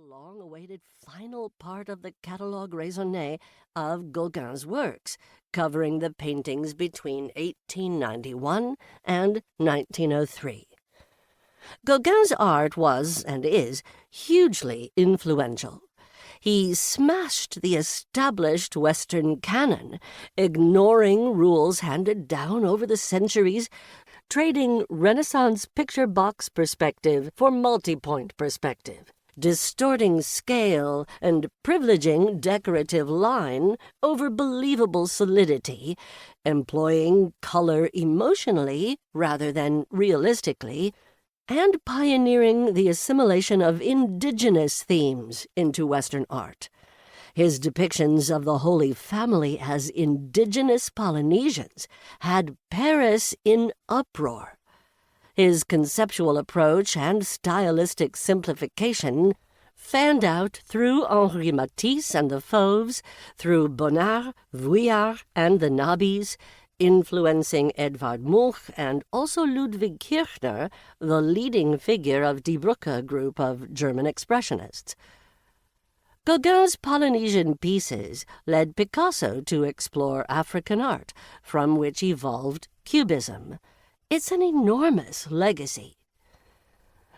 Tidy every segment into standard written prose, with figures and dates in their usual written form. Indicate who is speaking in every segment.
Speaker 1: long-awaited final part of the catalogue raisonné of Gauguin's works, covering the paintings between 1891 and 1903. Gauguin's art was, and is, hugely influential. He smashed the established Western canon, ignoring rules handed down over the centuries, trading Renaissance picture box perspective for multi-point perspective, distorting scale and privileging decorative line over believable solidity, employing color emotionally rather than realistically, and pioneering the assimilation of indigenous themes into Western art. His depictions of the Holy Family as indigenous Polynesians had Paris in uproar. His conceptual approach and stylistic simplification fanned out through Henri Matisse and the Fauves, through Bonnard, Vuillard, and the Nabis, influencing Edvard Munch and also Ludwig Kirchner, the leading figure of Die Brücke group of German expressionists. Gauguin's Polynesian pieces led Picasso to explore African art, from which evolved Cubism. It's an enormous legacy.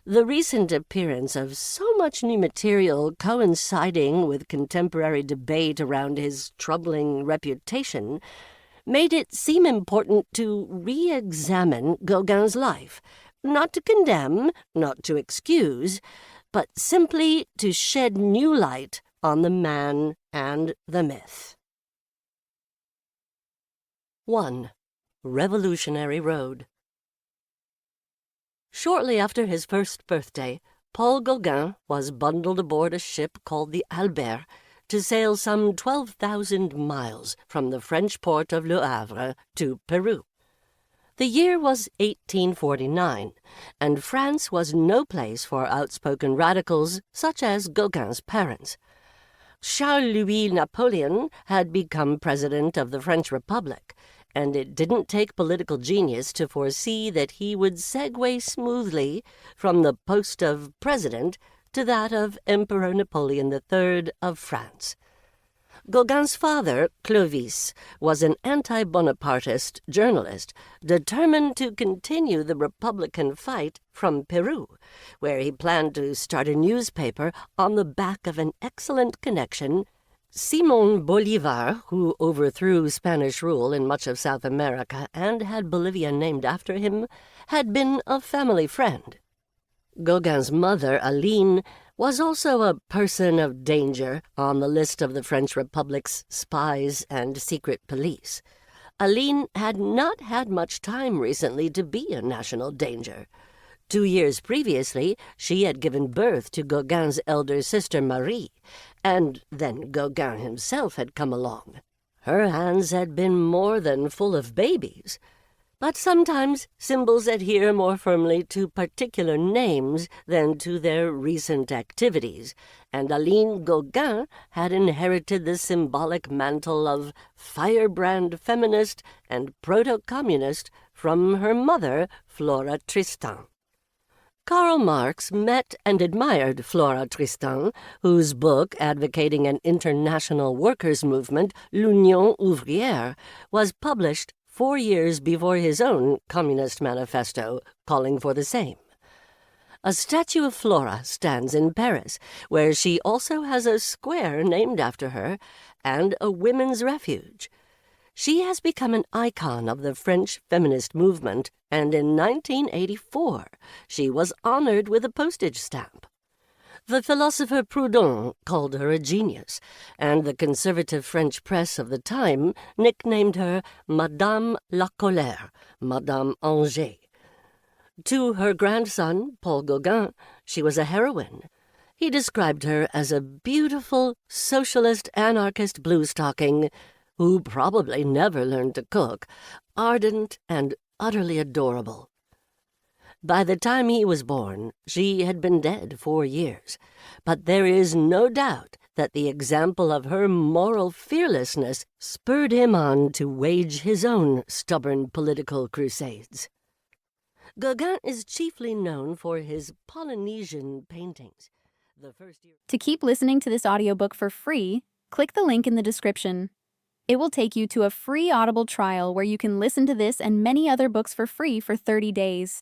Speaker 1: The recent appearance of so much new material coinciding with contemporary debate around his troubling reputation made it seem important to re-examine Gauguin's life, not to condemn, not to excuse, but simply to shed new light on the man and the myth. 1. Revolutionary Road. Shortly after his first birthday, Paul Gauguin was bundled aboard a ship called the Albert to sail some 12,000 miles from the French port of Le Havre to Peru. The year was 1849, and France was no place for outspoken radicals such as Gauguin's parents. Charles-Louis Napoleon had become president of the French Republic, and it didn't take political genius to foresee that he would segue smoothly from the post of president to that of Emperor Napoleon III of France. Gauguin's father, Clovis, was an anti-Bonapartist journalist determined to continue the Republican fight from Peru, where he planned to start a newspaper on the back of an excellent connection. Simón Bolívar, who overthrew Spanish rule in much of South America and had Bolivia named after him, had been a family friend. Gauguin's mother, Aline, was also a person of danger on the list of the French Republic's spies and secret police. Aline had not had much time recently to be a national danger. 2 years previously, she had given birth to Gauguin's elder sister Marie, and then Gauguin himself had come along. Her hands had been more than full of babies. But sometimes symbols adhere more firmly to particular names than to their recent activities, and Aline Gauguin had inherited the symbolic mantle of firebrand feminist and proto-communist from her mother, Flora Tristan. Karl Marx met and admired Flora Tristan, whose book advocating an international workers' movement, L'Union Ouvrière, was published 4 years before his own Communist Manifesto, calling for the same. A statue of Flora stands in Paris, where she also has a square named after her and a women's refuge. She has become an icon of the French feminist movement, and in 1984 she was honored with a postage stamp. The philosopher Proudhon called her a genius, and the conservative French press of the time nicknamed her Madame la Colère, Madame Angers. To her grandson, Paul Gauguin, she was a heroine. He described her as a beautiful, socialist anarchist bluestocking who probably never learned to cook, ardent and utterly adorable. By the time he was born, she had been dead 4 years, but there is no doubt that the example of her moral fearlessness spurred him on to wage his own stubborn political crusades. Gauguin is chiefly known for his Polynesian paintings. The first year.
Speaker 2: To keep listening to this audiobook for free, click the link in the description. It will take you to a free Audible trial where you can listen to this and many other books for free for 30 days.